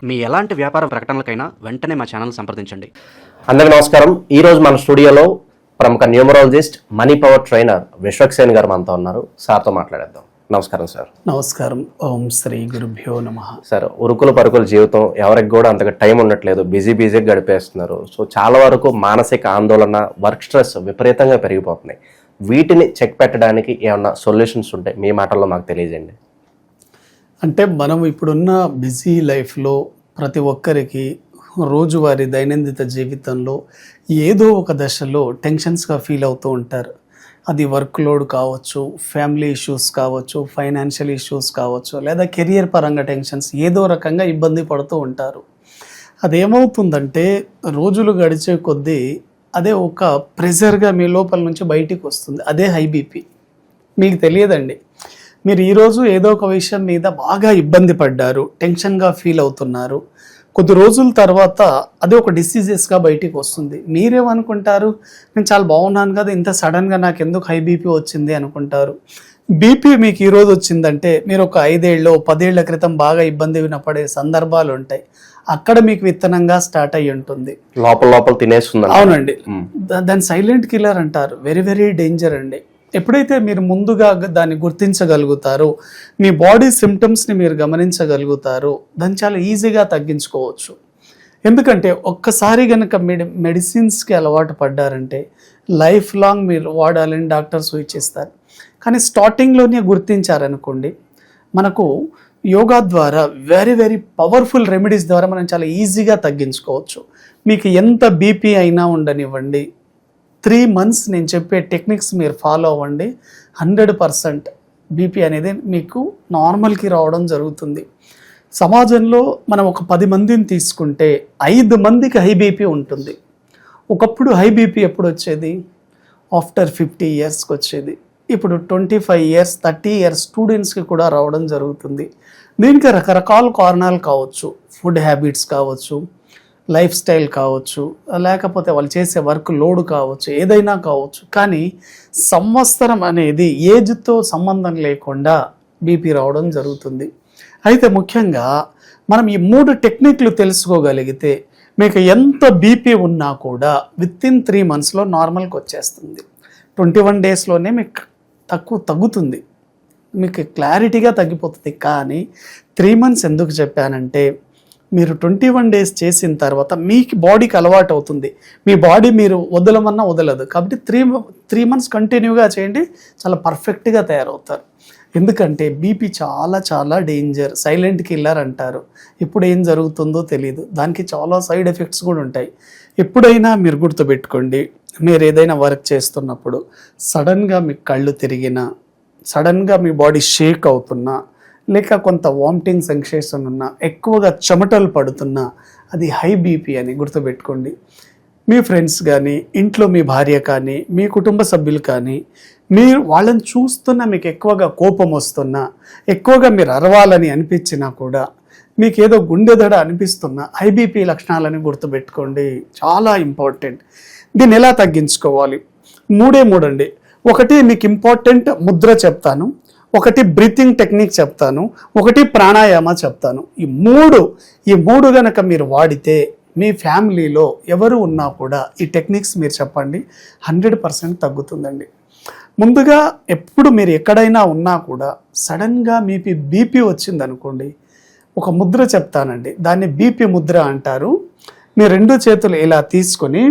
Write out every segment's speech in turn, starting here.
మీ ఎలాంటి వ్యాపార ప్రకటనలకైనా వెంటనే మా ఛానల్ సంప్రదించండి. అందరికీ నమస్కారం. ఈరోజు మన స్టూడియోలో ప్రముఖ numerologist, money power trainer Vishwaksen గారు మనతో ఉన్నారు. సార్తో మాట్లాడేద్దాం. నమస్కారం సార్. నమస్కారం. ఓం శ్రీ గురుభ్యో నమః. సార్, ఉరుకుల పరుకుల జీవితం, ఎవరికి కూడా అంతగా టైం ఉండట్లేదు, బిజీగా గడిపేస్తున్నారు. సో చాలా వరకు మానసిక ఆందోళన, వర్క్ స్ట్రెస్ విపరీతంగా పెరిగిపోతున్నాయి. వీటిని చెక్ పెట్టడానికి ఏమన్నా సొల్యూషన్స్ ఉంటాయి మీ మాటల్లో మాకు తెలియజేయండి. అంటే మనం ఇప్పుడున్న బిజీ లైఫ్లో ప్రతి ఒక్కరికి రోజువారీ దైనందిన జీవితంలో ఏదో ఒక దశలో టెన్షన్స్గా ఫీల్ అవుతూ ఉంటారు. అది వర్క్ లోడ్ కావచ్చు, ఫ్యామిలీ ఇష్యూస్ కావచ్చు, ఫైనాన్షియల్ ఇష్యూస్ కావచ్చు, లేదా కెరియర్ పరంగా టెన్షన్స్ ఏదో రకంగా ఇబ్బంది పడుతూ ఉంటారు. అదేమవుతుందంటే రోజులు గడిచే కొద్దీ అదే ఒక ప్రెషర్గా మీ లోపల నుంచి బయటికి వస్తుంది. అదే హై బీపీ. మీకు తెలియదండి, మీరు ఈరోజు ఏదో ఒక విషయం మీద బాగా ఇబ్బంది పడ్డారు, టెన్షన్గా ఫీల్ అవుతున్నారు. కొద్ది రోజుల తర్వాత అదే ఒక డిసీజెస్గా బయటికి వస్తుంది. మీరేమనుకుంటారు, నేను చాలా బాగున్నాను కదా, ఇంత సడన్గా నాకు ఎందుకు హై బీపీ వచ్చింది అనుకుంటారు. బీపీ మీకు ఈరోజు వచ్చిందంటే మీరు ఒక 5 ఏళ్ళు 10 ఏళ్ల క్రితం బాగా ఇబ్బంది పడే సందర్భాలు ఉంటాయి. అక్కడ మీకు విత్తనంగా స్టార్ట్ అయ్యి ఉంటుంది. లోపల తినేస్తుంది. అవునండి, దాన్ని సైలెంట్ కిల్లర్ అంటారు. వెరీ వెరీ డేంజర్ అండి. ఎప్పుడైతే మీరు ముందుగా దాన్ని గుర్తించగలుగుతారో, మీ బాడీ సిమ్టమ్స్ని మీరు గమనించగలుగుతారో, దాన్ని చాలా ఈజీగా తగ్గించుకోవచ్చు. ఎందుకంటే ఒక్కసారి కనుక మెడిసిన్స్కి అలవాటు పడ్డారంటే లైఫ్ లాంగ్ మీరు వాడాలని డాక్టర్స్ సూచిస్తారు. కానీ స్టార్టింగ్లోనే గుర్తించారనుకోండి, మనకు యోగా ద్వారా వెరీ వెరీ పవర్ఫుల్ రెమెడీస్ ద్వారా మనం చాలా ఈజీగా తగ్గించుకోవచ్చు. మీకు ఎంత బీపీ అయినా ఉండనివ్వండి, 3 months నేను చెప్పే టెక్నిక్స్ మీరు ఫాలో అవ్వండి, 100% బీపీ అనేది మీకు నార్మల్కి రావడం జరుగుతుంది. సమాజంలో మనం ఒక 10 మందిని తీసుకుంటే 5 మందికి హై బీపీ ఉంటుంది. ఒకప్పుడు హై బీపీ ఎప్పుడు వచ్చేది? ఆఫ్టర్ 50 yearsకి వచ్చేది. ఇప్పుడు 25 years 30 years స్టూడెంట్స్కి కూడా రావడం జరుగుతుంది. దీనికి రకరకాల కారణాలు కావచ్చు. ఫుడ్ హ్యాబిట్స్ కావచ్చు, లైఫ్ స్టైల్ కావచ్చు, లేకపోతే వాళ్ళు చేసే వర్క్ లోడ్ కావచ్చు, ఏదైనా కావచ్చు. కానీ సంవత్సరం అనేది ఏజ్తో సంబంధం లేకుండా బీపీ రావడం జరుగుతుంది. అయితే ముఖ్యంగా మనం ఈ 3 టెక్నిక్లు తెలుసుకోగలిగితే మీకు ఎంత బీపీ ఉన్నా కూడా వితిన్ 3 monthsలో నార్మల్కి వచ్చేస్తుంది. 21 daysలోనే మీకు తగ్గుతుంది, మీకు క్లారిటీగా తగ్గిపోతుంది. కానీ 3 months ఎందుకు చెప్పానంటే, మీరు 21 days చేసిన తర్వాత మీ బాడీకి అలవాటు అవుతుంది. మీ బాడీ మీరు వదలమన్నా వదలదు. కాబట్టి 3 months కంటిన్యూగా చేయండి, చాలా పర్ఫెక్ట్గా తయారవుతారు. ఎందుకంటే బీపీ చాలా చాలా డేంజర్, సైలెంట్ కిల్లర్ అంటారు. ఇప్పుడు ఏం జరుగుతుందో తెలియదు, దానికి చాలా సైడ్ ఎఫెక్ట్స్ కూడా ఉంటాయి. ఎప్పుడైనా మీరు గుర్తుపెట్టుకోండి, మీరు ఏదైనా వర్క్ చేస్తున్నప్పుడు సడన్గా మీకు కళ్ళు తిరిగినా, సడన్గా మీ బాడీ షేక్ అవుతున్నా, లేక కొంత వామిటింగ్ సెన్సేషన్ ఉన్నా, ఎక్కువగా చెమటలు పడుతున్నా, అది హై బీపీ అని గుర్తుపెట్టుకోండి. మీ ఫ్రెండ్స్ కానీ, ఇంట్లో మీ భార్య కానీ, మీ కుటుంబ సభ్యులు కానీ, మీరు వాళ్ళని చూస్తున్నా మీకు ఎక్కువగా కోపం వస్తున్నా, ఎక్కువగా మీరు అరవాలని అనిపించినా కూడా, మీకు ఏదో గుండె దడ అనిపిస్తున్నా, హై బీపీ లక్షణాలని గుర్తుపెట్టుకోండి. చాలా ఇంపార్టెంట్. దీన్ని ఎలా తగ్గించుకోవాలి? 3 అండి. ఒకటి మీకు ఇంపార్టెంట్ ముద్ర చెప్తాను, ఒకటి బ్రీతింగ్ టెక్నిక్ చెప్తాను, ఒకటి ప్రాణాయామ చెప్తాను. ఈ మూడు గనక మీరు వాడితే మీ ఫ్యామిలీలో ఎవరు ఉన్నా కూడా ఈ టెక్నిక్స్ మీరు చెప్పండి, 100% తగ్గుతుందండి. ముందుగా ఎప్పుడు మీరు ఎక్కడైనా ఉన్నా కూడా సడన్గా మీ బీపీ వచ్చిందనుకోండి, ఒక ముద్ర చెప్తానండి, దాన్ని బీపీ ముద్ర అంటారు. మీ 2 చేతులు ఇలా తీసుకొని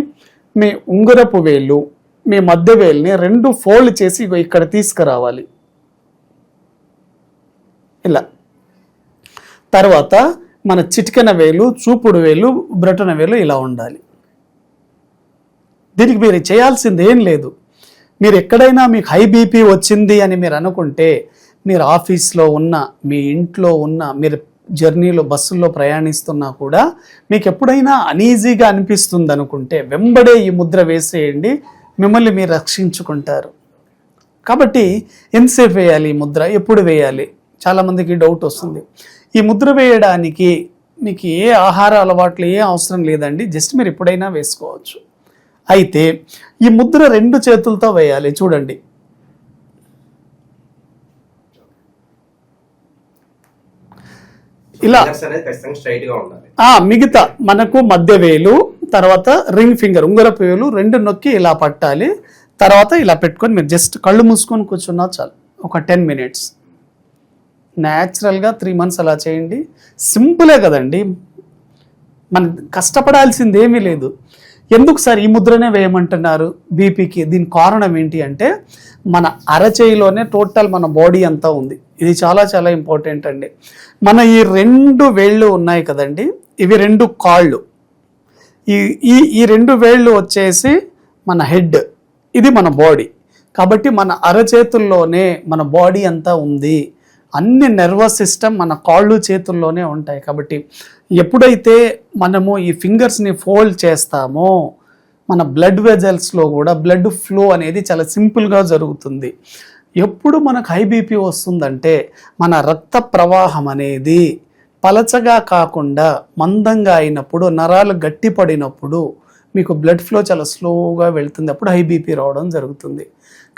మీ ఉంగరపు వేళ్ళు, మీ మధ్య వేలుని 2 ఫోల్డ్ చేసి ఇక్కడ తీసుకురావాలి ఇలా. తర్వాత మన చిటికెన వేలు, చూపుడు వేలు, బ్రొటన వేలు ఇలా ఉండాలి. దీనికి మీరు చేయాల్సింది ఏం లేదు. మీరు ఎక్కడైనా మీకు హై బీపీ వచ్చింది అని మీరు అనుకుంటే, మీరు ఆఫీస్లో ఉన్న, మీ ఇంట్లో ఉన్న, మీరు జర్నీలో బస్సుల్లో ప్రయాణిస్తున్నా కూడా మీకు ఎప్పుడైనా అనీజీగా అనిపిస్తుంది అనుకుంటే వెంబడే ఈ ముద్ర వేసేయండి, మిమ్మల్ని మీరు రక్షించుకుంటారు. కాబట్టి ఎంతసేపు వేయాలి ఈ ముద్ర, ఎప్పుడు వేయాలి? చాలామందికి డౌట్ వస్తుంది. ఈ ముద్ర వేయడానికి మీకు ఏ ఆహార అలవాట్లు ఏ అవసరం లేదండి, జస్ట్ మీరు ఎప్పుడైనా వేసుకోవచ్చు. అయితే ఈ ముద్ర 2 చేతులతో వేయాలి. చూడండి, ఇలా స్ట్రైట్ గా ఉండాలి. మిగతా మనకు మధ్య వేలు, తర్వాత రింగ్ ఫింగర్ ఉంగరపు వేలు రెండు నొక్కి ఇలా పట్టాలి. తర్వాత ఇలా పెట్టుకొని మీరు జస్ట్ కళ్ళు మూసుకొని కూర్చున్నా చాలు. ఒక 10 minutes న్యాచురల్గా 3 months అలా చేయండి. సింపులే కదండి, మనం కష్టపడాల్సింది ఏమీ లేదు. ఎందుకు సార్ ఈ ముద్రనే వేయమంటున్నారు బీపీకి? దీని కారణం ఏంటి అంటే మన అరచేయిలోనే టోటల్ మన బాడీ అంతా ఉంది. ఇది చాలా చాలా ఇంపార్టెంట్ అండి. మన ఈ 2 వేళ్ళు ఉన్నాయి కదండి, ఇవి 2 కాళ్ళు. ఈ ఈ 2 వేళ్ళు వచ్చేసి మన హెడ్, ఇది మన బాడీ. కాబట్టి మన అరచేతుల్లోనే మన బాడీ అంతా ఉంది. అన్ని నర్వస్ సిస్టమ్ మన కాళ్ళు చేతుల్లోనే ఉంటాయి. కాబట్టి ఎప్పుడైతే మనము ఈ ఫింగర్స్ని ఫోల్డ్ చేస్తామో మన బ్లడ్ వెజల్స్లో కూడా బ్లడ్ ఫ్లో అనేది చాలా సింపుల్గా జరుగుతుంది. ఎప్పుడు మనకు హై బీపీ వస్తుందంటే మన రక్త ప్రవాహం అనేది పలచగా కాకుండా మందంగా అయినప్పుడు, నరాలు గట్టిపడినప్పుడు మీకు బ్లడ్ ఫ్లో చాలా స్లోగా వెళ్తుంది. అప్పుడు హై బీపీ రావడం జరుగుతుంది.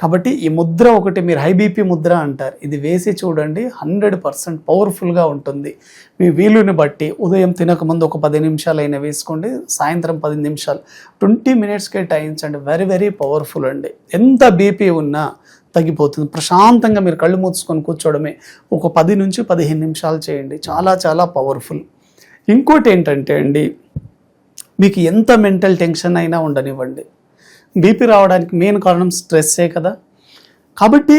కాబట్టి ఈ ముద్ర ఒకటి మీరు హై బీపీ ముద్ర అంటారు. ఇది వేసి చూడండి, 100% పవర్ఫుల్గా ఉంటుంది. మీ వీలుని బట్టి ఉదయం తినకముందు ఒక 10 నిమిషాలు అయినా వేసుకోండి, సాయంత్రం 10 నిమిషాలు, 20 minutesకే టైంచండి. వెరీ వెరీ పవర్ఫుల్ అండి. ఎంత బీపీ ఉన్నా తగ్గిపోతుంది. ప్రశాంతంగా మీరు కళ్ళు మూసుకొని కూర్చోవడమే. ఒక 10 నుంచి 15 నిమిషాలు చేయండి, చాలా చాలా పవర్ఫుల్. ఇంకోటి ఏంటంటే అండి, మీకు ఎంత మెంటల్ టెన్షన్ అయినా ఉండనివ్వండి, బీపీ రావడానికి మెయిన్ కారణం స్ట్రెస్సే కదా. కాబట్టి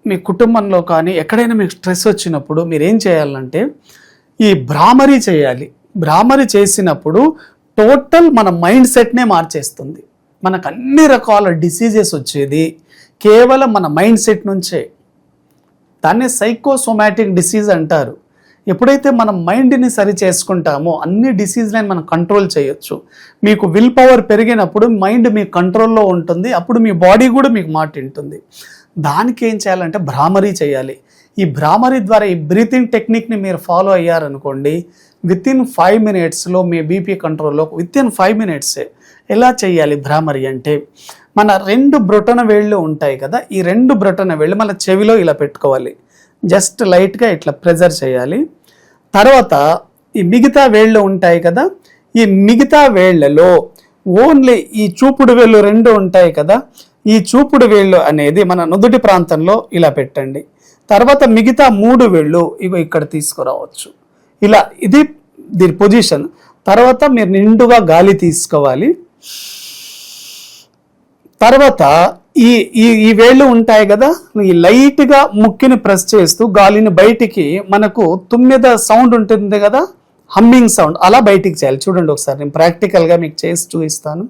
మీ కుటుంబంలో కానీ ఎక్కడైనా మీకు స్ట్రెస్ వచ్చినప్పుడు మీరు ఏం చేయాలంటే ఈ భ్రామరీ చేయాలి. భ్రామరీ చేసినప్పుడు టోటల్ మన మైండ్ సెట్నే మార్చేస్తుంది. మనకు అన్ని రకాల డిసీజెస్ వచ్చేది కేవలం మన మైండ్ సెట్ నుంచే. దాన్నే సైకోసోమాటిక్ డిసీజ్ అంటారు. ఎప్పుడైతే మనం మైండ్ని సరి చేసుకుంటామో అన్ని డిసీజ్లని మనం కంట్రోల్ చేయొచ్చు. మీకు విల్ పవర్ పెరిగినప్పుడు మైండ్ మీ కంట్రోల్లో ఉంటుంది. అప్పుడు మీ బాడీ కూడా మీకు మాట వింటుంది. దానికి ఏం చేయాలంటే భ్రామరీ చేయాలి. ఈ భ్రామరీ ద్వారా ఈ బ్రీతింగ్ టెక్నిక్ని మీరు ఫాలో అయ్యారనుకోండి, వితిన్ 5 minutesలో మీ బీపీ కంట్రోల్లో, వితిన్ 5 minutes. ఎలా చేయాలి భ్రామరీ అంటే, మన 2 బ్రొటన వేళ్ళు ఉంటాయి కదా, ఈ 2 బ్రొటన వేళ్ళు మన చెవిలో ఇలా పెట్టుకోవాలి. జస్ట్ లైట్గా ఇట్లా ప్రెజర్ చేయాలి. తర్వాత ఈ మిగతా వేళ్ళు ఉంటాయి కదా, ఈ మిగతా వేళ్లలో ఓన్లీ ఈ చూపుడు వేళ్ళు 2 ఉంటాయి కదా, ఈ చూపుడు వేళ్ళు అనేది మన నుదుటి ప్రాంతంలో ఇలా పెట్టండి. తర్వాత మిగతా 3 వేళ్ళు ఇగో ఇక్కడ తీసుకురావచ్చు. ఇలా ఇది దీని పొజిషన్. తర్వాత మీరు నిండుగా గాలి తీసుకోవాలి. తర్వాత ఈ ఈ వేళ్ళు ఉంటాయి కదా, ఈ లైట్గా ముక్కిని ప్రెస్ చేస్తూ గాలిని బయటికి, మనకు తుమ్మెద సౌండ్ ఉంటుంది కదా, హమ్మింగ్ సౌండ్, అలా బయటికి చేయాలి. చూడండి ఒకసారి, నేను ప్రాక్టికల్గా మీకు చేసి చూపిస్తాను.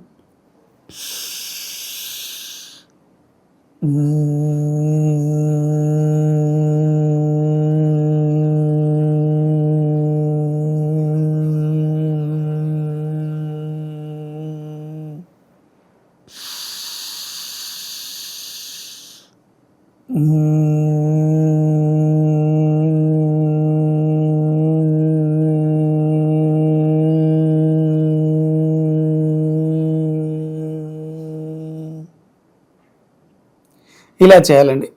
ఇలా చేయాలండి.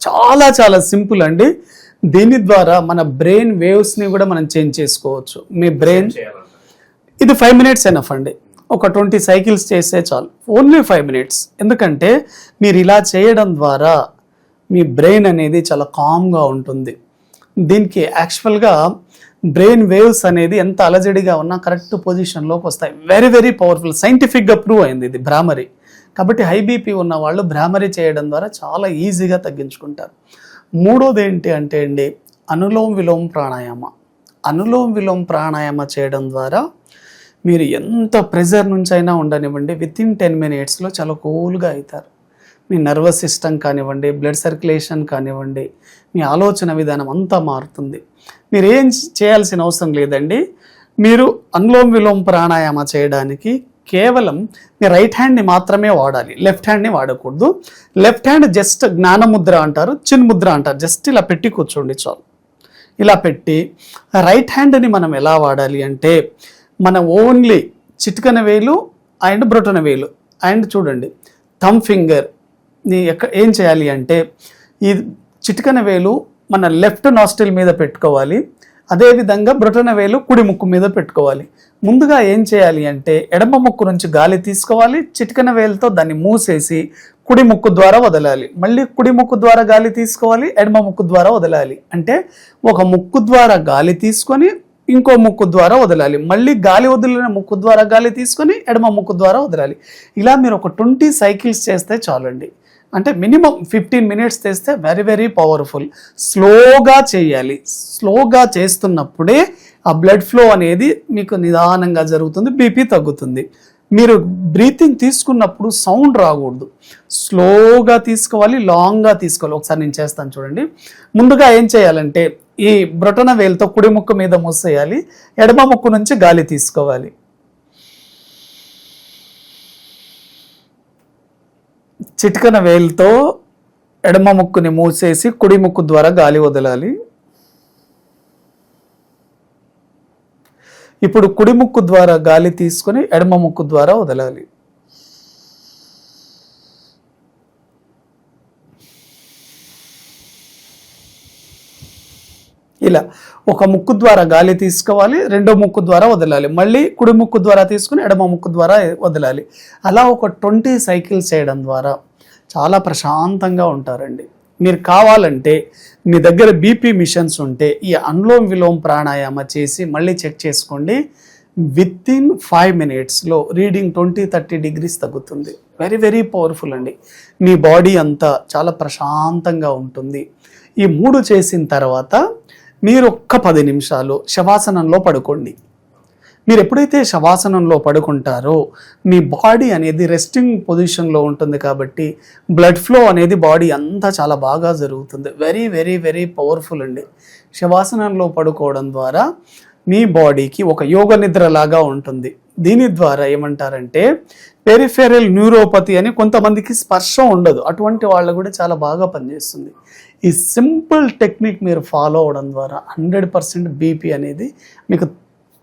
చాలా చాలా సింపుల్ అండి. దీని ద్వారా మన బ్రెయిన్ వేవ్స్ని కూడా మనం చేంజ్ చేసుకోవచ్చు. మీ బ్రెయిన్, ఇది 5 minutes ఎనఫ్ అండి. ఒక 20 cycles చేస్తే చాలు, ఓన్లీ 5 minutes. ఎందుకంటే మీరు ఇలా చేయడం ద్వారా మీ బ్రెయిన్ అనేది చాలా కామ్గా ఉంటుంది. దీనికి యాక్చువల్గా బ్రెయిన్ వేవ్స్ అనేది ఎంత అలజడిగా ఉన్నా కరెక్ట్ పొజిషన్లోకి వస్తాయి. వెరీ వెరీ పవర్ఫుల్, సైంటిఫిక్గా ప్రూవ్ అయింది ఇది భ్రామరీ. కాబట్టి హై బీపీ ఉన్న వాళ్ళు భ్రామరీ చేయడం ద్వారా చాలా ఈజీగా తగ్గించుకుంటారు. మూడోది ఏంటి అంటే అండి, అనులోమ్ విలోమ్ ప్రాణాయామ. అనులోమ్ విలోమ్ ప్రాణాయామ చేయడం ద్వారా మీరు ఎంత ప్రెజర్ నుంచి అయినా ఉండనివ్వండి, వితిన్ 10 minutesలో చాలా కూల్గా అవుతారు. మీ నర్వస్ సిస్టమ్ కానివ్వండి, బ్లడ్ సర్క్యులేషన్ కానివ్వండి, మీ ఆలోచన విధానం అంతా మారుతుంది. మీరు ఏం చేయాల్సిన అవసరం లేదండి. మీరు అనులోమ్ విలోమ్ ప్రాణాయామ చేయడానికి కేవలం మీ రైట్ హ్యాండ్ని మాత్రమే వాడాలి, లెఫ్ట్ హ్యాండ్ని వాడకూడదు. లెఫ్ట్ హ్యాండ్ జస్ట్ జ్ఞానముద్ర అంటారు, చిన్ముద్ర అంటారు. జస్ట్ ఇలా పెట్టి కూర్చోండి చాలు. ఇలా పెట్టి రైట్ హ్యాండ్ని మనం ఎలా వాడాలి అంటే, మన ఓన్లీ చిటికన వేలు అండ్ బ్రొటన వేలు అండ్ చూడండి థమ్ ఫింగర్ని ఏం చేయాలి అంటే, ఈ చిటికన వేలు మన లెఫ్ట్ నాస్ట్రిల్ మీద పెట్టుకోవాలి. అదేవిధంగా బ్రొటన వేలు కుడి ముక్కు మీద పెట్టుకోవాలి. ముందుగా ఏం చేయాలి అంటే ఎడమ ముక్కు నుంచి గాలి తీసుకోవాలి, చిటికెన వేలుతో దాన్ని మూసేసి కుడి ముక్కు ద్వారా వదలాలి. మళ్ళీ కుడి ముక్కు ద్వారా గాలి తీసుకోవాలి, ఎడమ ముక్కు ద్వారా వదలాలి. అంటే ఒక ముక్కు ద్వారా గాలి తీసుకొని ఇంకో ముక్కు ద్వారా వదలాలి, మళ్ళీ గాలి వదిలిన ముక్కు ద్వారా గాలి తీసుకొని ఎడమ ముక్కు ద్వారా వదలాలి. ఇలా మీరు ఒక 20 సైకిల్స్ చేస్తే చాలండి. అంటే మినిమం 15 మినిట్స్ చేస్తే వెరీ వెరీ పవర్ఫుల్. స్లోగా చేయాలి. స్లోగా చేస్తున్నప్పుడే ఆ బ్లడ్ ఫ్లో అనేది మీకు నిదానంగా జరుగుతుంది, బీపీ తగ్గుతుంది. మీరు బ్రీతింగ్ తీసుకున్నప్పుడు సౌండ్ రాకూడదు, స్లోగా తీసుకోవాలి, లాంగ్గా తీసుకోవాలి. ఒకసారి నేను చేస్తాను చూడండి. ముందుగా ఏం చేయాలంటే ఈ బ్రొటన వేలుతో కుడి ముక్కు మీద మూసేయాలి, ఎడమ ముక్కు నుంచి గాలి తీసుకోవాలి. చిటికన వేలుతో ఎడమ ముక్కుని మూసేసి కుడి ముక్కు ద్వారా గాలి వదలాలి. ఇప్పుడు కుడి ముక్కు ద్వారా గాలి తీసుకొని ఎడమ ముక్కు ద్వారా వదలాలి. ఇలా ఒక ముక్కు ద్వారా గాలి తీసుకోవాలి, రెండో ముక్కు ద్వారా వదలాలి, మళ్ళీ కుడి ముక్కు ద్వారా తీసుకుని ఎడమ ముక్కు ద్వారా వదలాలి. అలా ఒక 20 సైకిల్స్ చేయడం ద్వారా చాలా ప్రశాంతంగా ఉంటారండి. మీరు కావాలంటే మీ దగ్గర బీపీ మిషన్స్ ఉంటే ఈ అనులోమ్ విలోమ్ ప్రాణాయామ చేసి మళ్ళీ చెక్ చేసుకోండి. వితిన్ 5 మినిట్స్లో రీడింగ్ 20-30 డిగ్రీస్ తగ్గుతుంది. వెరీ వెరీ పవర్ఫుల్ అండి. మీ బాడీ అంతా చాలా ప్రశాంతంగా ఉంటుంది. ఈ 3 చేసిన తర్వాత మీరు ఒక్క 10 నిమిషాలు శవాసనంలో పడుకోండి. మీరు ఎప్పుడైతే శవాసనంలో పడుకుంటారో మీ బాడీ అనేది రెస్టింగ్ పొజిషన్లో ఉంటుంది కాబట్టి బ్లడ్ ఫ్లో అనేది బాడీ అంతా చాలా బాగా జరుగుతుంది. వెరీ వెరీ వెరీ పవర్ఫుల్ అండి. శవాసనంలో పడుకోవడం ద్వారా మీ బాడీకి ఒక యోగ నిద్ర లాగా ఉంటుంది. దీని ద్వారా ఏమంటారంటే పెరిఫెరల్ న్యూరోపతి అని, కొంతమందికి స్పర్శ ఉండదు, అటువంటి వాళ్ళు కూడా చాలా బాగా పనిచేస్తుంది. ఈ సింపుల్ టెక్నిక్ మీరు ఫాలో అవడం ద్వారా 100% బీపీ అనేది మీకు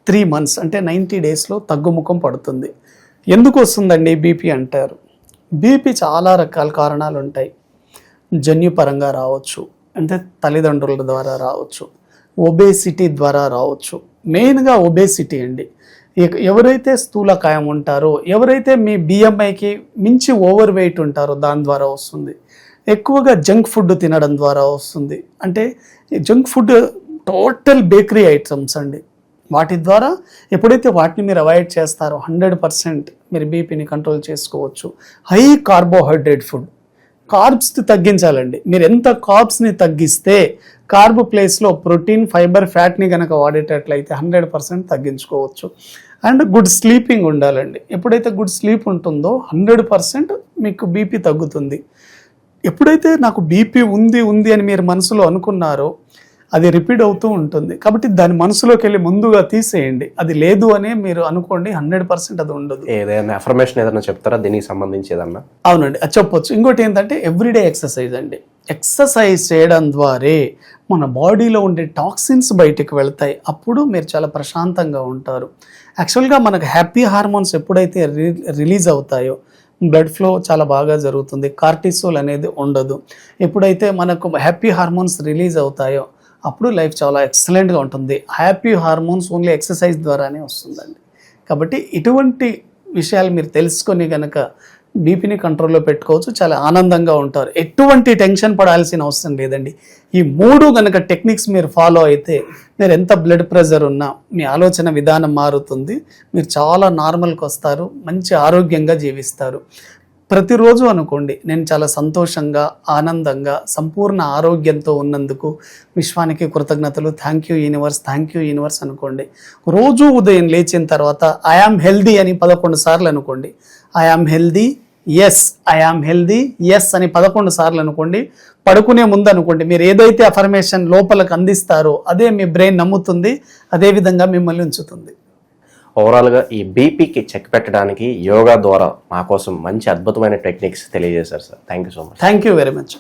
3 మంత్స్ అంటే 90 డేస్లో తగ్గుముఖం పడుతుంది. ఎందుకు వస్తుందండి బీపీ అంటారు? బీపీ చాలా రకాల కారణాలు ఉంటాయి. జన్యుపరంగా రావచ్చు, అంటే తల్లిదండ్రుల ద్వారా రావచ్చు, ఒబేసిటీ ద్వారా రావచ్చు. మెయిన్గా ఒబేసిటీ అండి. ఎవరైతే స్థూలకాయం ఉంటారో, ఎవరైతే మీ బిఎంఐకి మించి ఓవర్ వెయిట్ ఉంటారో దాని ద్వారా వస్తుంది. ఎక్కువగా జంక్ ఫుడ్ తినడం ద్వారా వస్తుంది. అంటే junk food total bakery items అండి. వాటి ద్వారా ఎప్పుడైతే వాటిని మీరు అవాయిడ్ చేస్తారో 100% మీరు బీపీని కంట్రోల్ చేసుకోవచ్చు. హై కార్బోహైడ్రేట్ ఫుడ్, కార్బ్స్ని తగ్గించాలండి. మీరు ఎంత కార్బ్స్ని తగ్గిస్తే కార్బ్ ప్లేస్లో ప్రోటీన్, ఫైబర్, ఫ్యాట్ని కనుక వాడేటట్లయితే 100% తగ్గించుకోవచ్చు. అండ్ గుడ్ స్లీపింగ్ ఉండాలండి. ఎప్పుడైతే గుడ్ స్లీప్ ఉంటుందో 100% మీకు బీపీ తగ్గుతుంది. ఎప్పుడైతే నాకు బీపీ ఉంది అని మీరు మనసులో అనుకున్నారో అది రిపీట్ అవుతూ ఉంటుంది. కాబట్టి దాని మనసులోకి వెళ్ళి ముందుగా తీసేయండి. అది లేదు అని మీరు అనుకోండి, 100% అది ఉండదు. ఏదైనా అఫర్మేషన్ ఏదైనా చెప్తారా దీనికి సంబంధించి ఏదన్నా? అవునండి, అది చెప్పొచ్చు. ఇంకోటి ఏంటంటే ఎవ్రీడే ఎక్సర్సైజ్ అండి. ఎక్సర్సైజ్ చేయడం ద్వారా మన బాడీలో ఉండే టాక్సిన్స్ బయటికి వెళ్తాయి. అప్పుడు మీరు చాలా ప్రశాంతంగా ఉంటారు. యాక్చువల్గా మనకు హ్యాపీ హార్మోన్స్ ఎప్పుడైతే రిలీజ్ అవుతాయో బ్లడ్ ఫ్లో చాలా బాగా జరుగుతుంది. కార్టిసోల్ అనేది ఉండదు. ఎప్పుడైతే మనకు హ్యాపీ హార్మోన్స్ రిలీజ్ అవుతాయో అప్పుడు లైఫ్ చాలా ఎక్సలెంట్గా ఉంటుంది. హ్యాపీ హార్మోన్స్ ఓన్లీ ఎక్సర్సైజ్ ద్వారానే వస్తుందండి. కాబట్టి ఇటువంటి విషయాలు మీరు తెలుసుకొని కనుక బీపీని కంట్రోల్లో పెట్టుకోవచ్చు, చాలా ఆనందంగా ఉంటారు. ఎటువంటి టెన్షన్ పడాల్సిన అవసరం లేదండి. ఈ 3 కనుక టెక్నిక్స్ మీరు ఫాలో అయితే మీరు ఎంత బ్లడ్ ప్రెషర్ ఉన్నా మీ ఆలోచన విధానం మారుతుంది. మీరు చాలా నార్మల్కి వస్తారు, మంచి ఆరోగ్యంగా జీవిస్తారు. ప్రతిరోజు అనుకోండి, నేను చాలా సంతోషంగా, ఆనందంగా, సంపూర్ణ ఆరోగ్యంతో ఉన్నందుకు విశ్వానికి కృతజ్ఞతలు, థ్యాంక్ యూ యూనివర్స్ అనుకోండి. రోజు ఉదయం లేచిన తర్వాత ఐ యామ్ హెల్దీ అని 11 సార్లు అనుకోండి. I am healthy, I am healthy, అని 11 సార్లు అనుకోండి. పడుకునే ముందు అనుకోండి. మీరు ఏదైతే అఫర్మేషన్ లోపలికి అందిస్తారో అదే మీ బ్రెయిన్ నమ్ముతుంది, అదే విధంగా మిమ్మల్ని ఉంచుతుంది. ఓవరాల్గా ఈ బీపీకి చెక్ పెట్టడానికి యోగా ద్వారా మా కోసం మంచి అద్భుతమైన టెక్నిక్స్ తెలియజేశారు sir. Thank you so much. Thank you very much.